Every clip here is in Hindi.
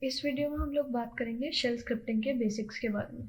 इस वीडियो में हम लोग बात करेंगे शेल स्क्रिप्टिंग के बेसिक्स के बारे में।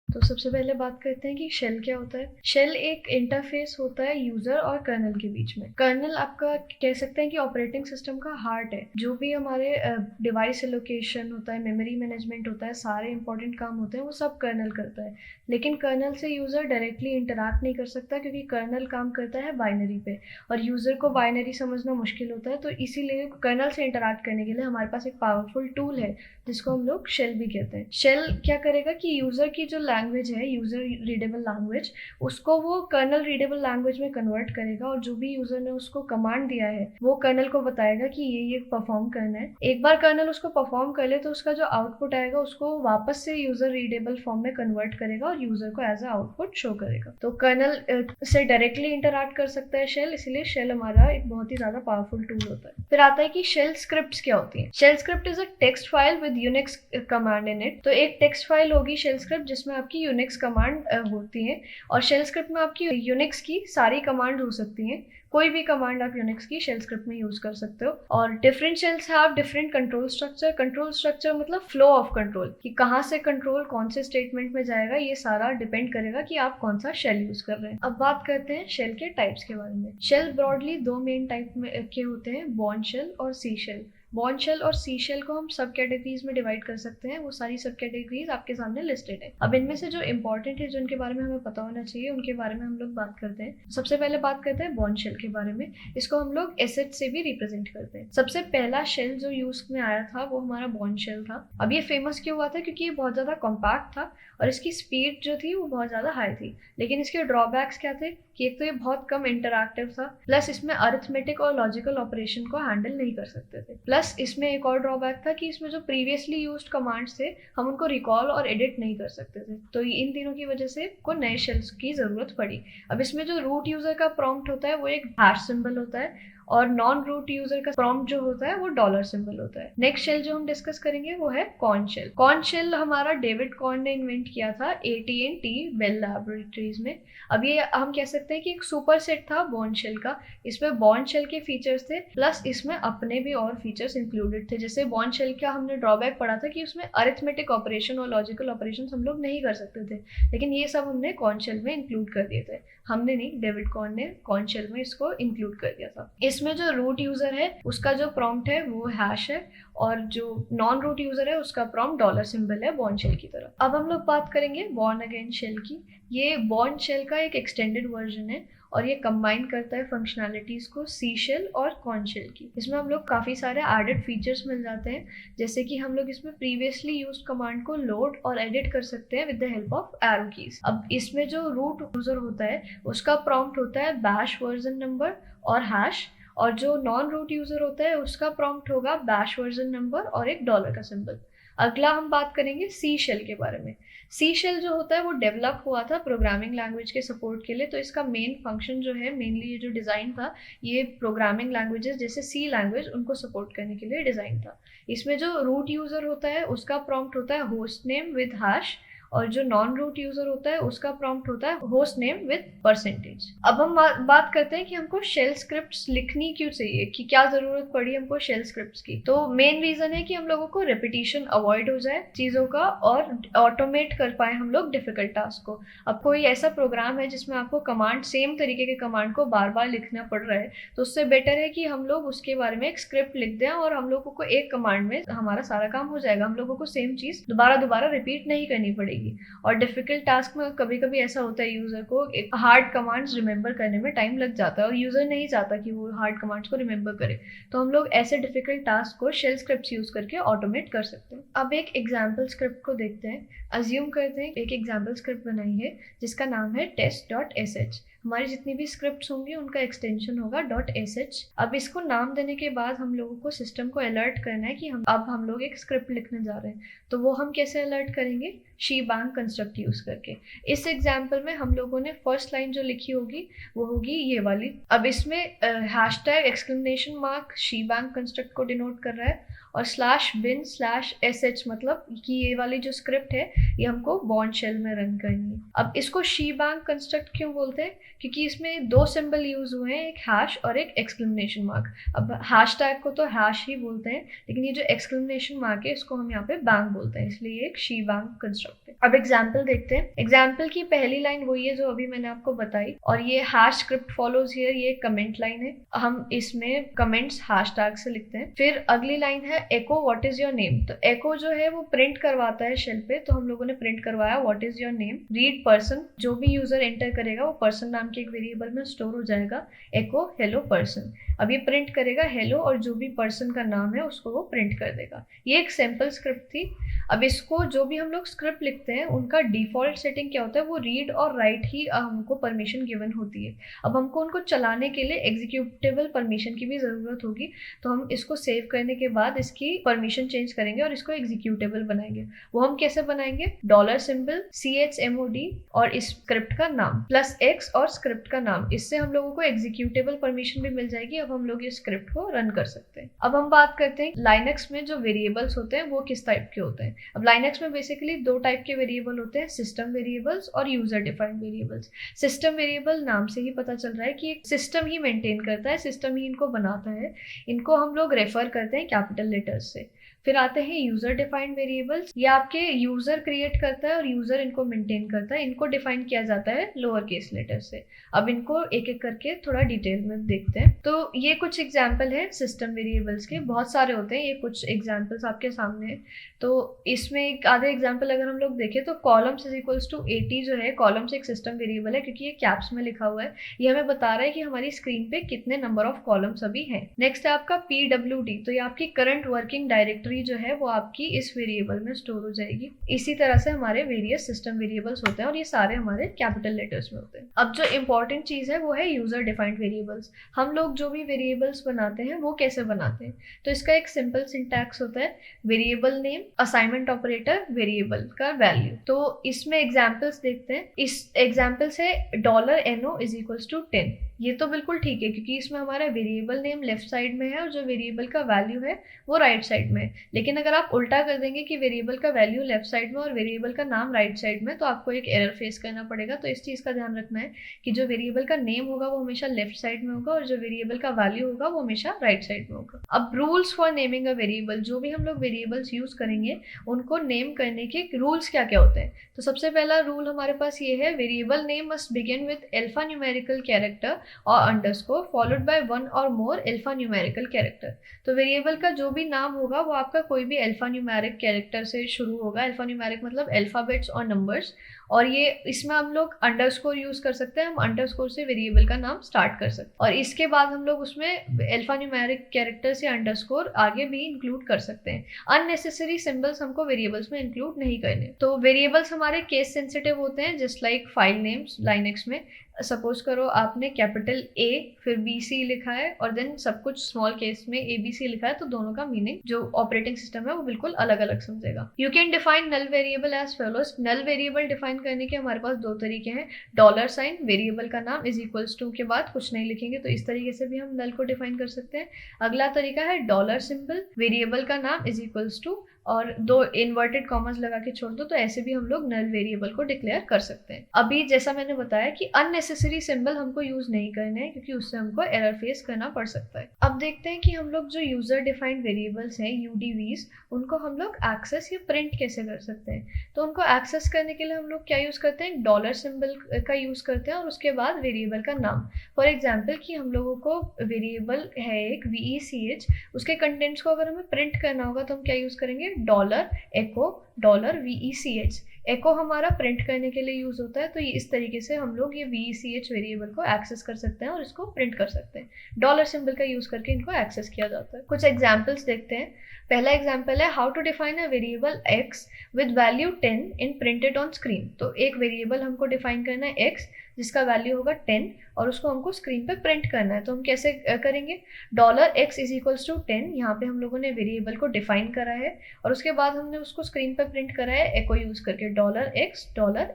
तो सबसे पहले बात करते हैं कि शेल क्या होता है। शेल एक इंटरफेस होता है यूजर और कर्नल के बीच में। कर्नल आपका कह सकते हैं कि ऑपरेटिंग सिस्टम का हार्ट है। जो भी हमारे डिवाइस एलोकेशन होता है, मेमोरी मैनेजमेंट होता है, सारे इंपॉर्टेंट काम होते हैं वो सब कर्नल करता है। लेकिन कर्नल से यूजर डायरेक्टली इंटरैक्ट नहीं कर सकता क्योंकि कर्नल काम करता है बाइनरी पे और यूजर को बाइनरी समझना मुश्किल होता है। तो इसीलिए कर्नल से इंटरैक्ट करने के लिए हमारे पास एक पावरफुल टूल है जिसको हम लोग शेल भी कहते हैं। शेल क्या करेगा कि यूजर की जो लैंग्वेज है, यूजर रीडेबल लैंग्वेज, उसको वो कर्नल रीडेबल लैंग्वेज में कन्वर्ट करेगा और जो भी यूजर ने उसको कमांड दिया है वो कर्नल को बताएगा कि ये परफॉर्म करना है। एक बार कर्नल उसको परफॉर्म कर ले तो उसका जो आउटपुट आएगा उसको वापस से यूजर रीडेबल फॉर्म में कन्वर्ट करेगा और यूजर को एज अ आउटपुट शो करेगा। तो कर्नल से डायरेक्टली इंटरैक्ट कर सकता है शेल, इसीलिए शेल हमारा एक बहुत ही ज्यादा पावरफुल टूल होता है। फिर आता है कि शेल स्क्रिप्ट्स क्या होती हैं। Shell script is a text file with Unix command in it. तो एक टेक्स्ट फाइल होगी शेल स्क्रिप्ट जिसमें आपकी यूनिक्स कमांड होती है और शेल स्क्रिप्ट में आपकी यूनिक्स की सारी कमांड हो सकती हैं। कोई भी कमांड आप यूनिक्स की शेल स्क्रिप्ट में यूज कर सकते हो। और different shells have different control structure. Control structure मतलब फ्लो ऑफ कंट्रोल, कि कहाँ से कंट्रोल कौन से स्टेटमेंट में जाएगा, ये सारा डिपेंड करेगा कि आप कौन सा शेल यूज कर रहे हैं। अब बात करते हैं शेल के टाइप्स के बारे में। शेल ब्रॉडली दो मेन टाइप में के होते हैं, बॉर्न शेल और सी शेल। बॉर्न शेल और सी शेल को हम सब कैटेगरीज में डिवाइड कर सकते हैं। वो सारी सब कैटेगरीज आपके सामने लिस्टेड है। अब इनमें से जो इंपॉर्टेंट है, जिनके बारे में हमें पता होना चाहिए, उनके बारे में हम लोग बात करते हैं। सबसे पहले बात करते हैं बॉर्न शेल के बारे में। इसको हम लोग एसएच से भी रिप्रेजेंट करते हैं। सबसे पहला शेल जो यूज में आया था वो हमारा बॉर्न शेल था। अब ये फेमस क्यों हुआ था? क्योंकि ये बहुत ज्यादा कॉम्पैक्ट था और इसकी स्पीड जो थी वो बहुत ज्यादा हाई थी। लेकिन इसके ड्रॉबैक्स क्या थे कि एक तो ये बहुत कम इंटरैक्टिव था, प्लस इसमें अरिथमेटिक और लॉजिकल ऑपरेशन को हैंडल नहीं कर सकते थे। प्लस इसमें एक और ड्रॉबैक था कि इसमें जो प्रीवियसली यूज्ड कमांड्स थे हम उनको रिकॉल और एडिट नहीं कर सकते थे। तो इन तीनों की वजह से को नए शेल्स की जरूरत पड़ी। अब इसमें जो रूट यूजर का प्रॉम्प्ट होता है वो एक हैश सिंबल होता है और नॉन रूट यूजर का प्रॉम्प्ट जो होता है वो डॉलर सिंबल होता है। नेक्स्ट शेल जो हम डिस्कस करेंगे वो है कॉर्न शेल। कॉर्न शेल हमारा डेविड कॉर्न ने इन्वेंट किया था AT&T बेल लैबोरेटरीज में। अब ये हम कह सकते हैं कि एक सुपर सेट था बॉर्न शेल का। इसमें बॉर्न शेल के फीचर्स थे, प्लस इसमें अपने भी और फीचर्स इंक्लूडेड थे। जैसे बॉर्न शेल का हमने ड्रॉबैक पढ़ा था कि उसमें अरिथमेटिक ऑपरेशन और लॉजिकल ऑपरेशन हम लोग नहीं कर सकते थे, लेकिन ये सब हमने कॉर्न शेल में इंक्लूड कर दिए थे। हमने नहीं, डेविड कॉर्न ने कॉर्न शेल में इसको इंक्लूड कर दिया था। इसमें जो रूट यूजर है उसका जो प्रॉम्प्ट है वो हैश है और जो नॉन रूट यूजर है उसका प्रॉम्प्ट डॉलर सिंबल है बॉर्न शेल की तरह। अब हम लोग बात करेंगे बॉर्न अगेन शेल की। ये बॉर्न शेल का एक एक्सटेंडेड वर्जन है और ये कंबाइन करता है फंक्शनैलिटीज को सी शेल और कॉर्न शेल की। इसमें हम लोग काफी सारे एडेड फीचर्स मिल जाते हैं, जैसे कि हम लोग इसमें प्रीवियसली यूज्ड कमांड को लोड और एडिट कर सकते हैं with the help of arrow keys. अब इसमें जो रूट यूजर होता है उसका प्रॉम्प्ट होता है बैश वर्जन नंबर और हैश, और जो नॉन रूट यूजर होता है उसका प्रॉम्प्ट होगा बैश वर्जन नंबर और एक डॉलर का सिंबल। अगला हम बात करेंगे सी शेल के बारे में। सी शेल जो होता है वो डेवलप हुआ था प्रोग्रामिंग लैंग्वेज के सपोर्ट के लिए। तो इसका मेन फंक्शन जो है, मेनली ये जो डिजाइन था, ये प्रोग्रामिंग लैंग्वेजेस जैसे सी लैंग्वेज उनको सपोर्ट करने के लिए डिजाइन था। इसमें जो रूट यूजर होता है उसका प्रॉम्प्ट होता है होस्ट नेम विद हैश और जो नॉन रूट यूजर होता है उसका प्रॉम्प्ट होता है होस्ट नेम विद परसेंटेज। अब हम बात करते हैं कि हमको शेल स्क्रिप्ट्स लिखनी क्यों चाहिए, कि क्या जरूरत पड़ी हमको शेल स्क्रिप्ट्स की। तो मेन रीजन है कि हम लोगों को रेपिटेशन अवॉइड हो जाए चीजों का और ऑटोमेट कर पाए हम लोग डिफिकल्ट टास्क को। अब कोई ऐसा प्रोग्राम है जिसमें आपको कमांड, सेम तरीके के कमांड को बार बार लिखना पड़ रहा है, तो उससे बेटर है कि हम लोग उसके बारे में एक स्क्रिप्ट लिख दें और हम लोगों को एक कमांड में हमारा सारा काम हो जाएगा। हम लोगों को सेम चीज दोबारा दोबारा रिपीट नहीं करनी पड़ेगी। और डिफिकल्ट टास्क में कभी कभी ऐसा होता है यूजर को एक हार्ड कमांड्स रिमेंबर करने में टाइम लग जाता है और यूजर नहीं चाहता कि वो हार्ड कमांड्स को रिमेंबर करे। तो हम लोग ऐसे डिफिकल्ट टास्क को शेल स्क्रिप्ट्स यूज करके ऑटोमेट कर सकते हैं। अब एक एग्जाम्पल स्क्रिप्ट को देखते हैं। अज्यूम करते हैं एक एग्जाम्पल स्क्रिप्ट बनाई है जिसका नाम है test.sh। हमारी जितनी भी स्क्रिप्ट्स होंगी उनका एक्सटेंशन होगा .sh। अब इसको नाम देने के बाद हम लोगों को सिस्टम को अलर्ट करना है कि हम लोग एक स्क्रिप्ट लिखने जा रहे हैं। तो वो हम कैसे अलर्ट करेंगे? शीबैंग कंस्ट्रक्ट यूज करके। इस एग्जाम्पल में हम लोगों ने फर्स्ट लाइन जो लिखी होगी वो होगी ये वाली। अब इसमें hashtag exclamation mark shebang construct को डिनोट कर रहा है और /bin/sh मतलब कि ये वाली जो स्क्रिप्ट है ये हमको बॉर्न शेल में रन करनी है। अब इसको शीबैंग कंस्ट्रक्ट क्यों बोलते हैं? क्योंकि इसमें दो सिंबल यूज हुए हैं, एक हैश और एक एक्सक्लेमेशन मार्क। अब हैश टैग को तो हैश ही बोलते हैं, लेकिन ये जो एक्सक्लेमेशन मार्क है इसको हम यहाँ पे बैंक बोलते हैं, इसलिए एक शी बैंक कंस्ट्रक्ट है। अब एग्जाम्पल देखते हैं। एग्जाम्पल की पहली लाइन वही है जो अभी मैंने आपको बताई, और ये हैश स्क्रिप्ट फॉलोज हियर, ये कमेंट लाइन है। हम इसमें कमेंट्स हैश टैग से लिखते हैं। फिर अगली लाइन है एको व्हाट इज योर नेम। तो एको जो है वो प्रिंट करवाता है शेल पे, तो हम लोगों ने प्रिंट करवाया what is your name. Read person, जो भी यूजर एंटर करेगा वो पर्सन नाम के एक वेरिएबल में स्टोर हो जाएगा। एको हेलो पर्सन, अब ये प्रिंट करेगा हेलो और जो भी पर्सन का नाम है उसको वो प्रिंट कर देगा। ये एक सिंपल स्क्रिप्ट थी। अब इसको जो भी हम लोग स्क्रिप्ट लिखते हैं उनका डिफॉल्ट सेटिंग क्या होता है, वो रीड और राइट ही हमको परमिशन गिवन होती है। अब हमको उनको चलाने के लिए एग्जीक्यूटेबल परमिशन की भी ज़रूरत होगी, तो हम इसको सेव करने के बाद इसकी परमिशन चेंज करेंगे और इसको एग्जीक्यूटेबल बनाएंगे। वो हम कैसे बनाएंगे, डॉलर सिंबल CHMOD और इस स्क्रिप्ट का नाम प्लस X और स्क्रिप्ट का नाम, इससे हम लोगों को एग्जीक्यूटेबल परमिशन भी मिल जाएगी। अब हम लोग इस स्क्रिप्ट को रन कर सकते हैं। अब हम बात करते हैं लाइनक्स में जो वेरिएबल्स होते हैं वो किस टाइप के होते हैं। अब लाइनक्स में बेसिकली दो टाइप के वेरिएबल होते हैं, सिस्टम वेरिएबल्स और user defined variables. System variable नाम से ही पता चल रहा है कि सिस्टम ही मेंटेन करता है, सिस्टम ही इनको बनाता है। इनको हम लोग रेफर करते हैं कैपिटल लेटर्स से। फिर आते हैं यूजर डिफाइंड वेरिएबल्स, ये आपके यूजर क्रिएट करता है और यूजर इनको मेंटेन करता है। इनको डिफाइन किया जाता है लोअर केस लेटर से। अब इनको एक एक करके थोड़ा डिटेल में देखते हैं। तो ये कुछ एग्जाम्पल है सिस्टम वेरिएबल्स के, बहुत सारे होते हैं, ये कुछ एग्जाम्पल्स आपके सामने है। तो इसमें एक आधे एग्जाम्पल अगर हम लोग देखें तो कॉलम्स इज इक्वल्स टू 80 जो है, कॉलम्स एक सिस्टम वेरिएबल है क्योंकि ये कैप्स में लिखा हुआ है। ये हमें बता रहा है कि हमारी स्क्रीन पे कितने नंबर ऑफ कॉलम्स अभी हैं। नेक्स्ट है आपका PWD, तो ये आपकी करंट वर्किंग डायरेक्टरी जो है वो आपकी इस वेरिएबल में स्टोर हो जाएगी। इसी तरह से हमारे वेरियस सिस्टम वेरिएबल्स होते हैं और ये सारे हमारे कैपिटल लेटर्स में होते हैं। अब जो इंपॉर्टेंट चीज है वो है यूजर डिफाइंड वेरिएबल्स। हम लोग जो भी वेरिएबल्स बनाते हैं वो कैसे बनाते हैं, तो इसका एक सिंपल सिंटैक्स होता है, variable name, assignment operator, variable का वैल्यू। तो इसमें एग्जाम्पल्स देखते हैं। इस एग्जाम्पल से $NO इज इक्वल्स टू 10, ये तो बिल्कुल ठीक है क्योंकि इसमें हमारा वेरिएबल नेम लेफ्ट साइड में है और जो वेरिएबल का वैल्यू है वो राइट साइड में है। लेकिन अगर आप उल्टा कर देंगे कि वेरिएबल का वैल्यू लेफ्ट साइड में और वेरिएबल का नाम राइट साइड में, तो आपको एक एरर फेस करना पड़ेगा। तो इस चीज़ का ध्यान रखना है कि जो वेरिएबल का नेम होगा वो हमेशा लेफ्ट साइड में होगा और जो वेरिएबल का वैल्यू होगा वो हमेशा राइट साइड में होगा। अब rules for naming a variable, जो भी हम लोग वेरिएबल्स यूज करेंगे उनको नेम करने के रूल्स क्या क्या होते हैं। तो सबसे पहला रूल हमारे पास ये है, variable name must begin with alpha numerical character और अंडरस्कोर फॉलोड बाय वन और मोर अल्फा न्यूमेरिकल कैरेक्टर। तो वेरिएबल का जो भी नाम होगा वो आपका कोई भी अल्फा न्यूमेरिक कैरेक्टर से शुरू होगा। अल्फा न्यूमेरिक मतलब अल्फाबेट्स और नंबर्स, और ये इसमें हम लोग अंडरस्कोर यूज कर सकते हैं। हम अंडरस्कोर से वेरिएबल का नाम स्टार्ट कर सकते हैं और इसके बाद हम लोग उसमें अल्फा न्यूमेरिक कैरेक्टर से अंडरस्कोर आगे भी इंक्लूड कर सकते हैं। अननेसेसरी सिंबल्स हमको वेरिएबल्स में इंक्लूड नहीं करने। तो वेरिएबल्स हमारे केस सेंसिटिव होते हैं, just like file names. Linux में सपोज करो आपने कैपिटल A फिर BC लिखा है और देन सब कुछ स्मॉल केस में ABC लिखा है, तो दोनों का मीनिंग जो ऑपरेटिंग सिस्टम है वो बिल्कुल अलग अलग समझेगा। You can define null variable as follows. Null variable define करने के हमारे पास दो तरीके हैं, $, वेरिएबल का नाम इज इक्वल्स टू के बाद कुछ नहीं लिखेंगे, तो इस तरीके से भी हम नल को डिफाइन कर सकते हैं। अगला तरीका है डॉलर सिंबल, वेरिएबल का नाम इज इक्वल्स टू और दो इन्वर्टेड कॉमर्स लगा के छोड़ दो, तो ऐसे भी हम लोग नल वेरिएबल को डिक्लेयर कर सकते हैं। अभी जैसा मैंने बताया कि अननेसेसरी सिंबल हमको यूज नहीं करने हैं क्योंकि उससे हमको एरर फेस करना पड़ सकता है। अब देखते हैं कि हम लोग जो यूजर डिफाइंड वेरिएबल्स हैं UDVs, उनको हम लोग एक्सेस या प्रिंट कैसे कर सकते हैं। तो उनको एक्सेस करने के लिए हम लोग क्या यूज करते हैं, डॉलर सिंबल का यूज करते हैं और उसके बाद वेरिएबल का नाम। फॉर एग्जाम्पल कि हम लोगों को वेरिएबल है एक VECH, उसके कंटेंट्स को अगर हमें प्रिंट करना होगा तो हम क्या यूज करेंगे, $एको $VECH। एको हमारा प्रिंट करने के लिए यूज होता है, तो ये इस तरीके से हम लोग ये VECH वेरिएबल को एक्सेस कर सकते हैं और इसको प्रिंट कर सकते हैं। डॉलर सिंबल का यूज करके इनको एक्सेस किया जाता है। कुछ एग्जाम्पल्स देखते हैं। पहला एग्जाम्पल है how to define a variable X with value 10 in printed on screen. तो एक वेरिएबल हमको डिफाइन करना है X जिसका वैल्यू होगा 10 और उसको हमको स्क्रीन पे प्रिंट करना है। तो हम कैसे करेंगे, $x इज इक्वल्स टू 10, यहाँ पे हम लोगों ने वेरिएबल को डिफाइन करा है और उसके बाद हमने उसको स्क्रीन पे प्रिंट करा है एको यूज करके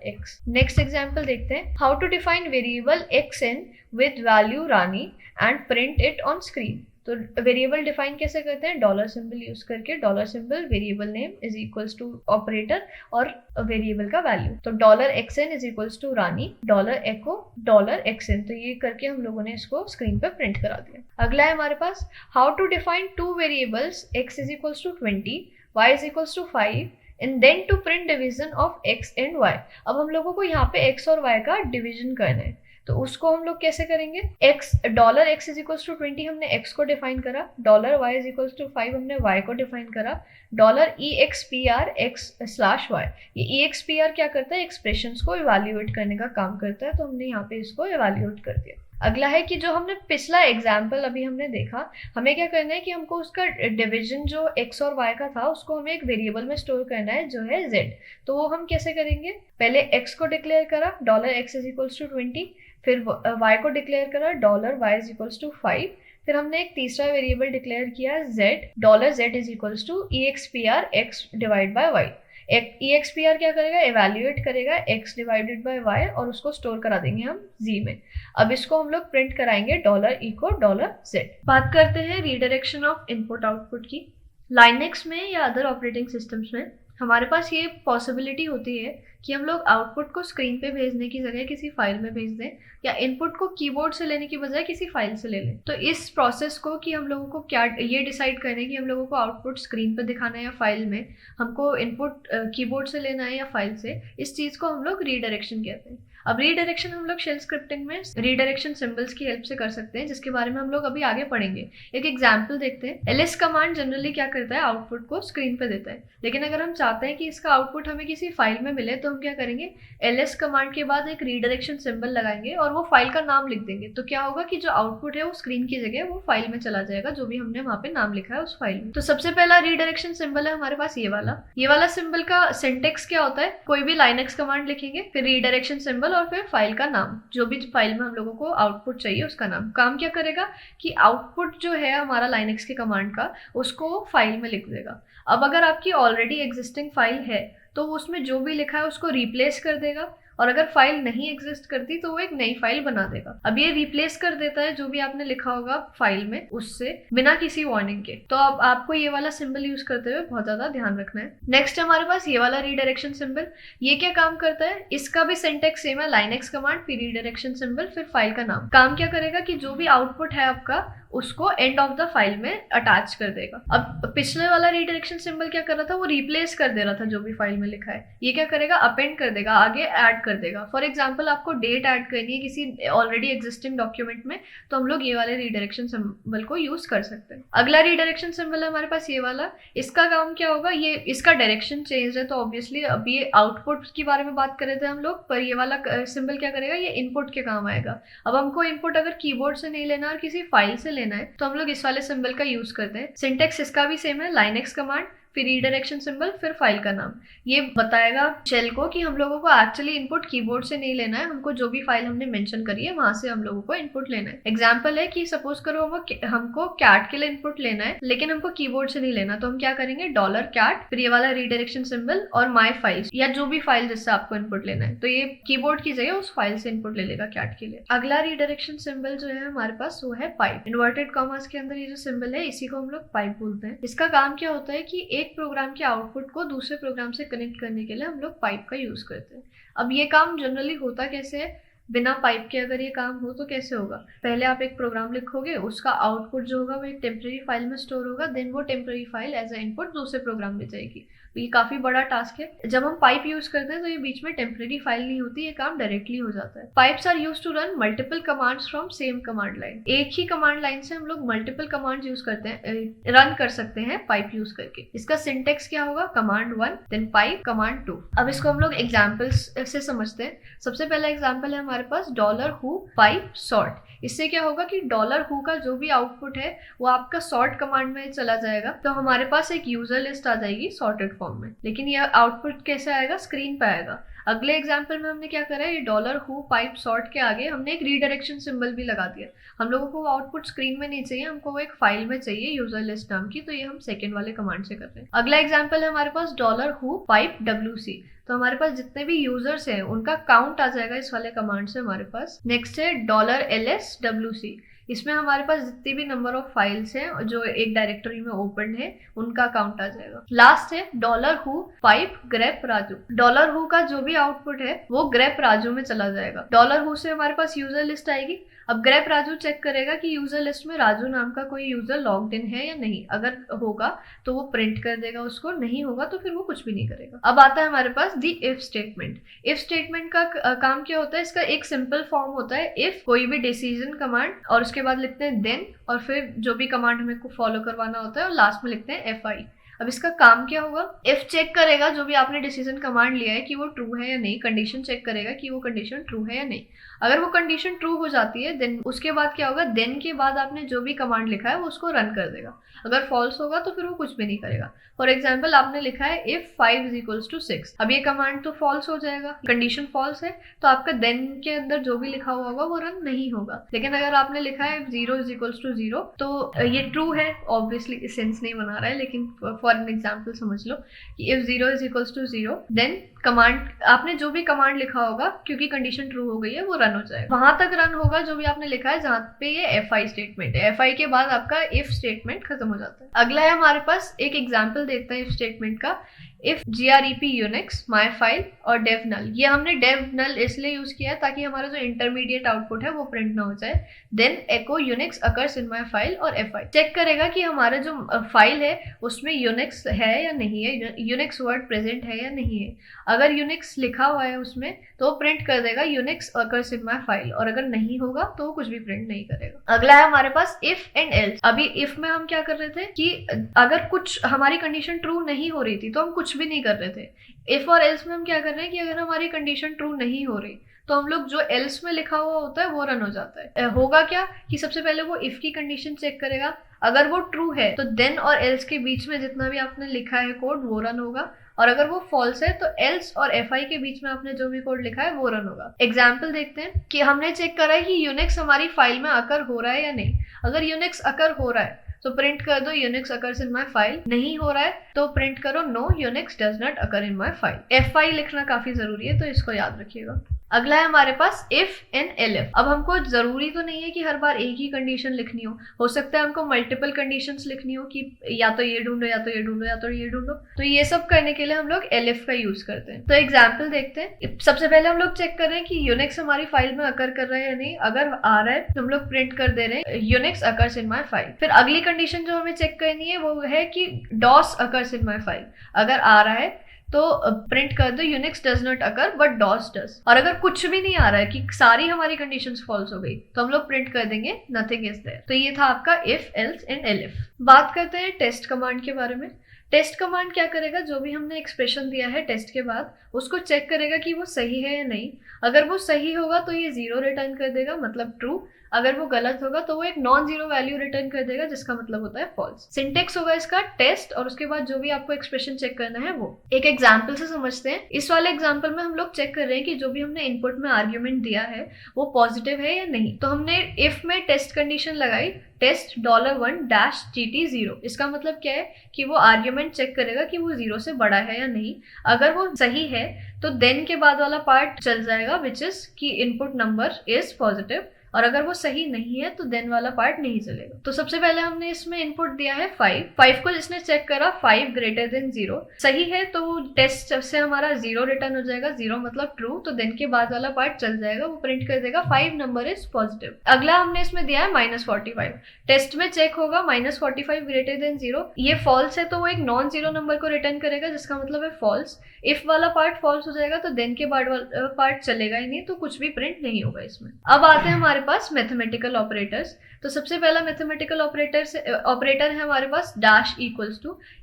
$x। नेक्स्ट एग्जाम्पल देखते हैं, how to define variable xn with value Rani and print it on screen. तो वेरिएबल डिफाइन कैसे करते हैं, डॉलर सिंबल यूज करके, dollar symbol variable name is equals to operator और वेरिएबल का वैल्यू। तो dollar x n is equals to Rani, dollar echo, dollar x n. तो ये करके हम लोगों ने इसको स्क्रीन पर प्रिंट करा दिया। अगला है हमारे पास how to define two variables, x is equals to 20, y is equals to 5 and then to print division of x and y। अब हम लोगों को यहाँ पे x और y का डिवीजन करना है, तो उसको हम लोग कैसे करेंगे, x dollar x is equals to 20 हमने x को डिफाइन करा, dollar y is equals to 5 हमने y को डिफाइन करा, dollar EXPR x slash y। ये EXPR क्या करता है, एक्सप्रेशंस को इवैल्यूएट करने का काम करता है, तो हमने यहाँ पे इसको इवैल्यूएट कर दिया। अगला है कि जो हमने पिछला एग्जाम्पल अभी हमने देखा, हमें क्या करना है कि हमको उसका डिवीजन जो x और y का था उसको हमें एक वेरिएबल में स्टोर करना है जो है z। तो वो हम कैसे करेंगे, पहले x को डिक्लेयर करा dollar x is equals to 20, फिर y को डिक्लेयर करा dollar y is equals to 5, फिर हमने एक तीसरा वेरिएबल डिक्लेयर किया z, dollar z is equals to EXPR x divide by y। EXPR क्या करेगा, इवैल्यूएट करेगा x डिवाइडेड बाय y और उसको स्टोर करा देंगे हम z में। अब इसको हम लोग प्रिंट कराएंगे डॉलर इको डॉलर z। बात करते हैं रीडायरेक्शन ऑफ इनपुट आउटपुट की। लाइनेक्स में या अदर ऑपरेटिंग सिस्टम्स में हमारे पास ये पॉसिबिलिटी होती है कि हम लोग आउटपुट को स्क्रीन पे भेजने की जगह किसी फाइल में भेज दें, या इनपुट को कीबोर्ड से लेने की बजाय किसी फाइल से ले लें। तो इस प्रोसेस को कि हम लोगों को क्या ये डिसाइड करना है कि हम लोगों को आउटपुट स्क्रीन पे दिखाना है या फाइल में, हमको इनपुट कीबोर्ड से लेना है या फाइल से, इस चीज़ को हम लोग रीडायरेक्शन कहते हैं। अब रीडायरेक्शन हम लोग शेल स्क्रिप्टिंग में रीडायरेक्शन सिंबल्स की हेल्प से कर सकते हैं, जिसके बारे में हम लोग अभी आगे पढ़ेंगे। एक एग्जांपल देखते हैं। ls कमांड जनरली क्या करता है, आउटपुट को स्क्रीन पे देता है, लेकिन अगर हम चाहते हैं कि इसका आउटपुट हमें किसी फाइल में मिले तो हम क्या करेंगे, ls कमांड के बाद एक रीडायरेक्शन सिंबल लगाएंगे और वो फाइल का नाम लिख देंगे। तो क्या होगा कि जो आउटपुट है वो स्क्रीन की जगह वो फाइल में चला जाएगा, जो भी हमने वहां पे नाम लिखा है उस फाइल में। तो सबसे पहला रीडायरेक्शन सिंबल है हमारे पास ये वाला सिंबल का सिंटेक्स क्या होता है, कोई भी लाइनेक्स कमांड लिखेंगे, फिर रीडायरेक्शन सिंबल और फिर फाइल का नाम, जो भी फाइल में हम लोगों को आउटपुट चाहिए उसका नाम। काम क्या करेगा कि आउटपुट जो है हमारा लाइनेक्स के कमांड का, उसको फाइल में लिख देगा। अब अगर आपकी ऑलरेडी एग्जिस्टिंग फाइल है तो उसमें जो भी लिखा है उसको रिप्लेस कर देगा, और अगर फाइल नहीं एग्जिस्ट करती तो वो एक नई फाइल बना देगा। अब ये रिप्लेस कर देता है जो भी आपने लिखा होगा फाइल में उससे, बिना किसी वार्निंग के। तो अब आपको ये वाला सिंबल यूज करते हुए बहुत ज्यादा ध्यान रखना है। नेक्स्ट हमारे पास ये वाला रीडायरेक्शन सिंबल। ये क्या काम करता है, इसका भी सिंटेक्स सेम है, लाइनेक्स कमांड फिर रीडायरेक्शन सिंबल फिर फाइल का नाम। काम क्या करेगा कि जो भी आउटपुट है आपका उसको एंड ऑफ द फाइल में अटैच कर देगा। अब पिछले वाला रीडायरेक्शन सिंबल क्या कर रहा था, वो रिप्लेस कर दे रहा था जो भी फाइल में लिखा है। ये क्या करेगा, अपेंड कर देगा, आगे ऐड कर देगा। फॉर एग्जाम्पल आपको डेट ऐड करनी है किसी ऑलरेडी एग्जिस्टिंग डॉक्यूमेंट में, तो हम लोग ये वाले रीडायरेक्शन सिंबल को यूज कर सकते हैं। अगला रीडायरेक्शन सिंबल है हमारे पास ये वाला। इसका काम क्या होगा, ये इसका डायरेक्शन चेंज है, तो ऑब्वियसली अब ये आउटपुट के बारे में बात कर रहे थे हम लोग, पर ये वाला सिंबल क्या करेगा, ये इनपुट के काम आएगा। अब हमको इनपुट अगर कीबोर्ड से नहीं लेना और किसी फाइल से लेना है तो हम लोग इस वाले सिंबल का यूज करते हैं। सिंटेक्स इसका भी सेम है, लाइनेक्स कमांड फिर रीडायरेक्शन सिंबल फिर फाइल का नाम। ये बताएगा शेल को कि हम लोगों को एक्चुअली इनपुट कीबोर्ड से नहीं लेना है, हमको जो भी फाइल हमने मेंशन करी है वहां से हम लोगों को इनपुट लेना है। एग्जांपल है कि सपोज करो हमको कैट के लिए इनपुट लेना है, लेकिन हमको कीबोर्ड से नहीं लेना, तो हम क्या करेंगे, डॉलर कैट फिर ये वाला रीडायरेक्शन सिंबल और माई फाइल, या जो भी फाइल जिससे आपको इनपुट लेना है, तो ये कीबोर्ड की जगह उस फाइल से इनपुट ले लेगा कैट के लिए। अगला रीडायरेक्शन सिंबल जो है हमारे पास वो है पाइप। इन्वर्टेड कॉमास के अंदर ये जो सिंबल है इसी को हम लोग पाइप बोलते हैं। इसका काम क्या होता है कि एक प्रोग्राम के आउटपुट को दूसरे प्रोग्राम से कनेक्ट करने के लिए हम लोग पाइप का यूज करते हैं। अब ये काम जनरली होता कैसे है, बिना पाइप के अगर ये काम हो तो कैसे होगा, पहले आप एक प्रोग्राम लिखोगे, उसका आउटपुट जो होगा वो एक टेम्परेरी फाइल में स्टोर होगा, देन वो temporary file as a input दूसरे प्रोग्राम में जाएगी। तो ये काफी बड़ा टास्क है। जब हम पाइप यूज करते हैं तो ये बीच में टेम्परेरी फाइल नहीं होती, ये काम डायरेक्टली हो जाता है। Pipes are used to run multiple commands from same command line. एक ही कमांड लाइन से हम लोग मल्टीपल कमांड यूज करते हैं, रन कर सकते हैं पाइप यूज करके। इसका सिंटेक्स क्या होगा, कमांड 1 देन पाइप कमांड 2। अब इसको हम लोग एग्जाम्पल्स से समझते हैं। सबसे पहला एग्जाम्पल है हमारे पास डॉलर हु पाइप सॉर्ट। इससे क्या होगा कि डॉलर हु का जो भी आउटपुट है वो आपका सॉर्ट कमांड में चला जाएगा, तो हमारे पास एक यूजर लिस्ट आ जाएगी सॉर्टेड फॉर्म में, लेकिन ये आउटपुट कैसे आएगा, स्क्रीन पे आएगा। अगले एग्जाम्पल में हमने क्या करा है, ये डॉलर हु पाइप सॉर्ट के आगे हमने एक रीडायरेक्शन सिंबल भी लगा दिया। हम लोगों को आउटपुट स्क्रीन में नहीं चाहिए, हमको वो एक फाइल में चाहिए यूजर लिस्ट नाम की, तो ये हम सेकंड वाले कमांड से कर रहे हैं। अगला एग्जाम्पल है हमारे पास डॉलर हु पाइप WC। तो हमारे पास जितने भी यूजर्स हैं उनका काउंट आ जाएगा इस वाले कमांड से हमारे पास। नेक्स्ट है डॉलर LS WC। इसमें हमारे पास जितनी भी नंबर ऑफ फाइल्स हैं जो एक डायरेक्टरी में ओपन है उनका काउंट आ जाएगा। लास्ट है $who 5 grep राजू। $who का जो भी आउटपुट है वो grep राजू में चला जाएगा। $who से हमारे पास यूजर लिस्ट आएगी। अब grep राजू चेक करेगा कि यूजर लिस्ट में राजू नाम का कोई यूजर लॉग्ड इन है या नहीं। अगर होगा तो वो प्रिंट कर देगा उसको, नहीं होगा तो फिर वो कुछ भी नहीं करेगा। अब आता है हमारे पास दी इफ स्टेटमेंट। इफ स्टेटमेंट का काम क्या होता है? इसका एक सिंपल फॉर्म होता है इफ कोई भी डिसीजन कमांड और उसके बाद लिखते हैं देन और फिर जो भी कमांड हमें को फॉलो करवाना होता है और लास्ट में लिखते हैं FI। अब इसका काम क्या होगा? इफ चेक करेगा जो भी आपने डिसीजन कमांड लिया है कि वो ट्रू है या नहीं, कंडीशन चेक करेगा कि वो कंडीशन ट्रू है या नहीं। अगर वो कंडीशन ट्रू हो जाती है देन उसके बाद क्या होगा? देन के बाद आपने जो भी कमांड लिखा है वो उसको रन कर देगा। अगर फॉल्स होगा तो फिर वो कुछ भी नहीं करेगा। फॉर एग्जाम्पल आपने लिखा है इफ 5 = 6। अब ये कमांड तो फॉल्स हो जाएगा, कंडीशन फॉल्स है तो आपका देन के अंदर जो भी लिखा हुआ होगा वो रन नहीं होगा। लेकिन अगर आपने लिखा है 0 = 0 तो ये ट्रू है, ऑब्वियसली सेंस नहीं बना रहा है, लेकिन फॉर एन एग्जाम्पल समझ लो कि इफ 0 = 0 देन कमांड आपने जो भी कमांड लिखा होगा क्योंकि कंडीशन ट्रू हो गई है वो रन हो जाएगा। वहां तक रन होगा जो भी आपने लिखा है जहां पे ये FI स्टेटमेंट है। FI के बाद आपका इफ स्टेटमेंट खत्म हो जाता है। अगला है हमारे पास एक एग्जांपल देखते हैं इफ स्टेटमेंट का। If grep unix my file और dev null। ये हमने dev null इसलिए यूज किया है ताकि हमारा जो इंटरमीडिएट आउटपुट है वो प्रिंट ना हो जाए। Then echo unix occurs in my file और FI चेक करेगा कि हमारा जो फाइल है उसमें यूनिक्स है या नहीं है, यूनिक्स वर्ड प्रेजेंट है या नहीं है। अगर यूनिक्स लिखा हुआ है उसमें तो वो प्रिंट कर देगा Unix occurs in my file, और अगर नहीं होगा तो वो कुछ भी प्रिंट नहीं करेगा। अगला है हमारे पास इफ एंड एल्स। अभी इफ में हम क्या कर रहे थे कि अगर कुछ हमारी कंडीशन ट्रू नहीं हो रही थी तो हम कुछ भी नहीं कर रहे थे। इफ और एल्स में हम क्या कर रहे हैं कि अगर हमारी कंडीशन ट्रू नहीं हो रही तो हम लोग जो एल्स में लिखा हुआ होता है वो रन हो जाता है। होगा क्या कि सबसे पहले वो इफ की कंडीशन चेक करेगा, अगर वो ट्रू है तो देन और एल्स के बीच में जितना भी आपने लिखा है कोड वो रन होगा, और अगर वो फॉल्स है तो एल्स और FI के बीच में आपने जो भी कोड लिखा है वो रन होगा। एग्जाम्पल देखते हैं कि हमने चेक करा है कि यूनिक्स हमारी फाइल में अकर हो रहा है या नहीं। अगर यूनिक्स अकर हो रहा है तो प्रिंट कर दो Unix occurs in my file. नहीं हो रहा है तो प्रिंट करो no Unix does not occur in my file. FI लिखना काफी जरूरी है तो इसको याद रखिएगा। अगला है हमारे पास इफ एंड elif। अब हमको जरूरी तो नहीं है कि हर बार एक ही कंडीशन लिखनी हो सकता है हमको मल्टीपल कंडीशंस लिखनी हो कि या तो ये ढूंढो या तो ये ढूंढो या तो ये ढूंढो। तो ये सब करने के लिए हम लोग elif का यूज करते हैं। तो एग्जाम्पल देखते हैं। सबसे पहले हम लोग चेक कर रहे हैं कि यूनिक्स हमारी फाइल में अकर कर रहा है या नहीं। अगर आ रहा है तो हम लोग प्रिंट कर दे रहे हैं Unix occurs in my file. फिर अगली कंडीशन जो हमें चेक करनी है वो है कि DOS occurs in my file. अगर आ रहा है तो प्रिंट कर दो Unix does not occur but DOS does. और अगर कुछ भी नहीं आ रहा है कि सारी हमारी कंडीशंस फॉल्स हो गई तो हम लोग प्रिंट कर देंगे नथिंग इज देयर। तो ये था आपका इफ एल्स एंड elif। बात करते हैं टेस्ट कमांड के बारे में। टेस्ट कमांड क्या करेगा? जो भी हमने एक्सप्रेशन दिया है टेस्ट के बाद उसको चेक करेगा कि वो सही है या नहीं। अगर वो सही होगा तो ये 0 रिटर्न कर देगा, मतलब ट्रू। अगर वो गलत होगा तो वो एक नॉन जीरो वैल्यू रिटर्न कर देगा जिसका मतलब होता है फॉल्स। सिंटेक्स होगा इसका टेस्ट और उसके बाद जो भी आपको एक्सप्रेशन चेक करना है वो। एक एग्जांपल से समझते हैं। इस वाले एग्जांपल में हम लोग चेक कर रहे हैं कि जो भी हमने इनपुट में आर्ग्यूमेंट दिया है वो पॉजिटिव है या नहीं। तो हमने इफ में टेस्ट कंडीशन लगाई टेस्ट $1-GT0। इसका मतलब क्या है कि वो आर्ग्यूमेंट चेक करेगा कि वो 0 से बड़ा है या नहीं। अगर वो सही है तो देन के बाद वाला पार्ट चल जाएगा विच इज कि इनपुट नंबर इज पॉजिटिव, और अगर वो सही नहीं है तो देन वाला पार्ट नहीं चलेगा। तो सबसे पहले हमने इसमें इनपुट दिया है 5 को जिसने चेक करा 5 > 0 सही है तो टेस्ट से हमारा 0 रिटर्न हो जाएगा। 0 मतलब ट्रू, तो देन के बाद वाला पार्ट चल जाएगा, वो प्रिंट कर देगा 5 नंबर इज पॉजिटिव। अगला हमने इसमें दिया है -45। टेस्ट में चेक होगा -45 > 0। ये फॉल्स है तो वो एक नॉन जीरो नंबर को रिटर्न करेगा जिसका मतलब है फॉल्स। इफ वाला पार्ट फॉल्स हो जाएगा तो देन के बाद वाला पार्ट चलेगा ही नहीं, तो कुछ भी प्रिंट नहीं होगा इसमें। अब आते हैं हमारे पास मैथमेटिकल ऑपरेटर्स। तो सबसे पहला मैथमेटिकल ऑपरेटर है हमारे पास =।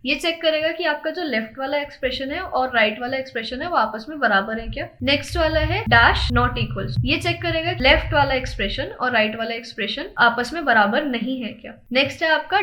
ये चेक करेगा कि आपका जो लेफ्ट वाला एक्सप्रेशन है और राइट वाला एक्सप्रेशन है वो आपस में बराबर है क्या। नेक्स्ट वाला है $. ये चेक करेगा लेफ्ट वाला एक्सप्रेशन और राइट वाला एक्सप्रेशन आपस में बराबर नहीं है क्या। नेक्स्ट है आपका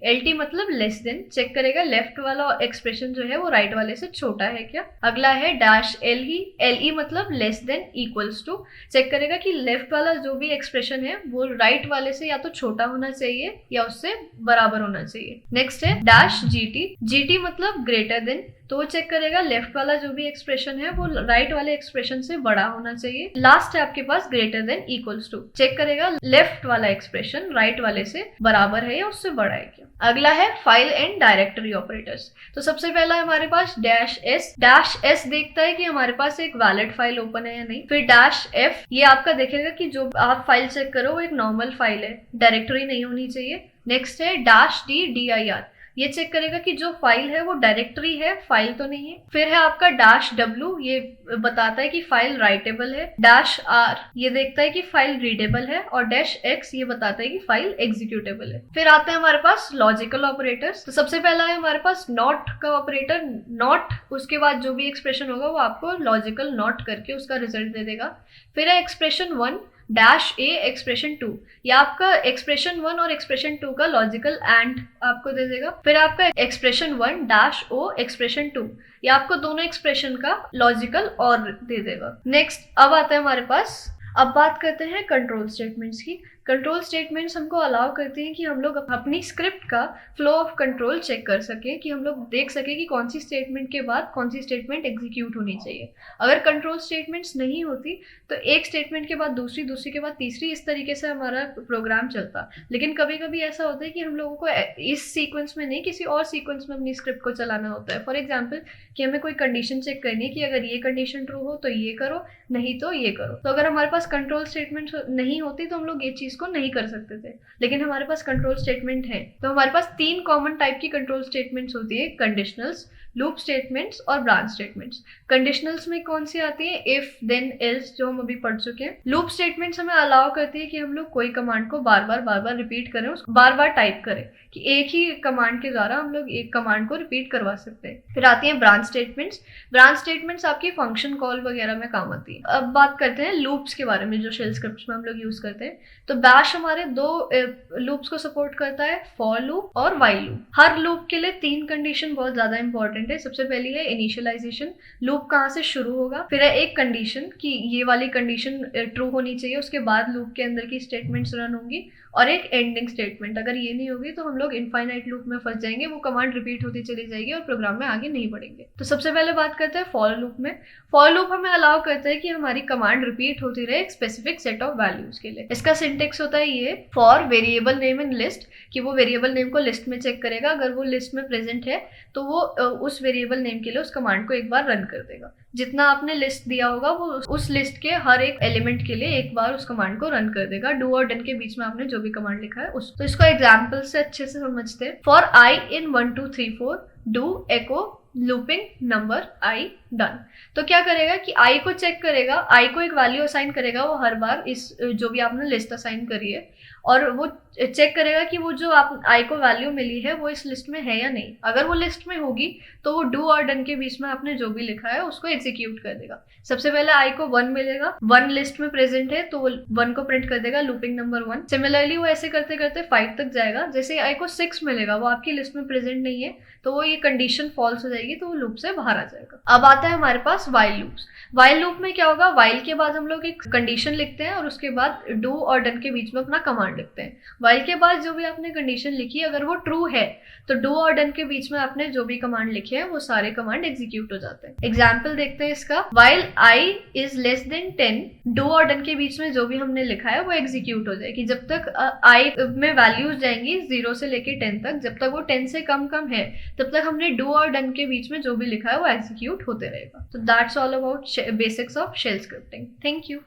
$LT मतलब लेस देन, चेक करेगा लेफ्ट वाला एक्सप्रेशन जो है वो राइट वाले से छोटा है क्या। अगला है -LE मतलब less than equals to, check करेगा कि लेफ्ट वाला जो भी एक्सप्रेशन है वो राइट वाले से या तो छोटा होना चाहिए या उससे बराबर होना चाहिए। नेक्स्ट है डैश जीटी। जीटी मतलब ग्रेटर देन, तो वो चेक करेगा लेफ्ट वाला जो भी एक्सप्रेशन है वो राइट वाले एक्सप्रेशन से बड़ा होना चाहिए। लास्ट है आपके पास greater than equals to, check करेगा लेफ्ट वाला एक्सप्रेशन राइट वाले से बराबर है या उससे बड़ा है क्या। अगला है फाइल एंड डायरेक्टरी ऑपरेटर्स। तो सबसे पहला हमारे पास डैश एस। डैश एस देखता है कि हमारे पास एक वैलिड फाइल ओपन है या नहीं। फिर डैश एफ, ये आपका देखेगा कि जो आप फाइल चेक करो वो एक नॉर्मल फाइल है, डायरेक्टरी नहीं होनी चाहिए। नेक्स्ट है dash D D I R, ये चेक करेगा कि जो फाइल है वो डायरेक्टरी है, फाइल तो नहीं है। फिर है आपका डैश डब्ल्यू, ये बताता है कि फाइल राइटेबल है। डैश आर, ये देखता है कि फाइल रीडेबल है। और डैश एक्स, ये बताता है कि फाइल एग्जीक्यूटेबल है। फिर आते हैं हमारे पास लॉजिकल ऑपरेटर्स। तो सबसे पहला है हमारे पास नॉट का ऑपरेटर। नॉट, उसके बाद जो भी एक्सप्रेशन होगा वो आपको लॉजिकल नॉट करके उसका रिजल्ट दे देगा। फिर है expression one dash a expression two, या आपका एक्सप्रेशन वन और एक्सप्रेशन टू का लॉजिकल एंड आपको दे देगा। फिर आपका expression one dash o expression two, या आपको दोनों एक्सप्रेशन का लॉजिकल और दे देगा। नेक्स्ट अब आता है हमारे पास, अब बात करते हैं कंट्रोल स्टेटमेंट्स की। कंट्रोल स्टेटमेंट्स हमको अलाउ करते हैं कि हम लोग अपनी स्क्रिप्ट का फ्लो ऑफ कंट्रोल चेक कर सकें, कि हम लोग देख सकें कि कौन सी स्टेटमेंट के बाद कौन सी स्टेटमेंट एग्जीक्यूट होनी चाहिए। अगर कंट्रोल स्टेटमेंट्स नहीं होती तो एक स्टेटमेंट के बाद दूसरी, दूसरी के बाद तीसरी, इस तरीके से हमारा प्रोग्राम चलता। लेकिन कभी कभी ऐसा होता है कि हम लोगों को इस सीक्वेंस में नहीं, किसी और सीक्वेंस में अपनी स्क्रिप्ट को चलाना होता है। फॉर एग्जाम्पल कि हमें कोई कंडीशन चेक करनी है कि अगर ये कंडीशन ट्रू हो तो ये करो, नहीं तो ये करो। तो अगर हमारे पास कंट्रोल स्टेटमेंट नहीं होती तो हम लोग ये चीज को नहीं कर सकते थे, लेकिन हमारे पास कंट्रोल स्टेटमेंट है। तो हमारे पास तीन कॉमन टाइप की कंट्रोल स्टेटमेंट्स होती है, कंडीशनल्स, लूप स्टेटमेंट्स और ब्रांच स्टेटमेंट्स। कंडीशनल्स में कौन सी आती है, इफ देन एल्स, जो हम अभी पढ़ चुके हैं। लूप स्टेटमेंट्स हमें अलाउ करती है कि हम लोग कोई कमांड को बार बार रिपीट करें, बार बार टाइप करें, कि एक ही कमांड के द्वारा हम लोग एक कमांड को रिपीट करवा सकते हैं। फिर आती है ब्रांच स्टेटमेंट्स। ब्रांच स्टेटमेंट्स आपकी फंक्शन कॉल वगैरह में काम आती है। अब बात करते हैं लूप्स के बारे में, जो शेल स्क्रिप्ट्स में हम लोग यूज करते हैं। तो बैश हमारे दो लूप्स को सपोर्ट करता है, फॉर लूप और व्हाइल लूप। हर लूप के लिए तीन कंडीशन बहुत ज्यादा इंपॉर्टेंट है। सबसे पहली है इनिशियलाइजेशन, लूप कहाँ से शुरू होगा। फिर है एक कंडीशन कि ये वाली कंडीशन ट्रू होनी चाहिए, उसके बाद लूप के अंदर की स्टेटमेंट्स रन होंगी। और एक एंडिंग स्टेटमेंट, अगर ये नहीं होगी तो हम लोग इनफाइनाइट लूप में फंस जाएंगे, वो कमांड रिपीट होती चली जाएगी और प्रोग्राम में आगे नहीं बढ़ेंगे। तो सबसे पहले बात करते हैं फॉर लूप में। फॉर लूप हमें अलाउ करता है कि हमारी कमांड रिपीट होती रहे एक स्पेसिफिक सेट ऑफ वैल्यूज के लिए। इसका सिंटेक्स होता है ये, for variable name in list, कि वो वेरिएबल नेम को लिस्ट में चेक करेगा, अगर वो लिस्ट में प्रेजेंट है तो वो उस वेरिएबल नेम के लिए उस कमांड को एक बार रन कर देगा। जितना आपने लिस्ट दिया होगा वो उस लिस्ट के हर एक एलिमेंट के लिए एक बार उस कमांड को रन कर देगा। डू और डन के बीच में आपने जो भी कमांड लिखा है उस, तो इसको एग्जांपल से अच्छे से समझते हैं। For I in 1 2 3 4 do echo looping number I done. तो क्या करेगा कि आई को चेक करेगा, आई को एक वैल्यू असाइन करेगा वो हर बार, इस जो भी आपने लिस्ट असाइन करी है, और वो चेक करेगा कि वो जो आप आई को वैल्यू मिली है वो इस लिस्ट में है या नहीं। अगर वो लिस्ट में होगी तो वो डू और डन के बीच में आपने जो भी लिखा है उसको एग्जीक्यूट कर देगा। सबसे पहले आई को 1 मिलेगा, 1 लिस्ट में प्रेजेंट है तो वो 1 को प्रिंट कर देगा, लूपिंग नंबर 1। सिमिलरली वो ऐसे करते करते 5 तक जाएगा। जैसे आई को 6 मिलेगा, वो आपकी लिस्ट में प्रेजेंट नहीं है, तो वो ये कंडीशन फॉल्स हो जाएगी, तो वो लूप से बाहर आ जाएगा। अब आता है हमारे पास व्हाइल लूप्स। व्हाइल लूप में क्या होगा, व्हाइल के बाद हम लोग एक कंडीशन लिखते हैं और उसके बाद डू और डन के बीच में अपना कमांड लिखते हैं। व्हाइल के बाद जो भी आपने कंडीशन लिखी, अगर वो ट्रू है तो डू और डन के बीच में आपने जो भी कमांड लिखे हैं वो सारे कमांड एग्जीक्यूट हो जाते हैं। एग्जाम्पल देखते हैं इसका, while I is less than 10, do और डन के बीच में जो भी हमने लिखा है वो एग्जीक्यूट हो जाएगी। जब तक आई में वैल्यूज जाएंगी 0 से लेके 10 तक, जब तक वो 10 से कम है तब तक हमने डू और डन के बीच में जो भी लिखा है वो एग्जीक्यूट होते रहेगा। तो that's all about basics of shell scripting. Thank you.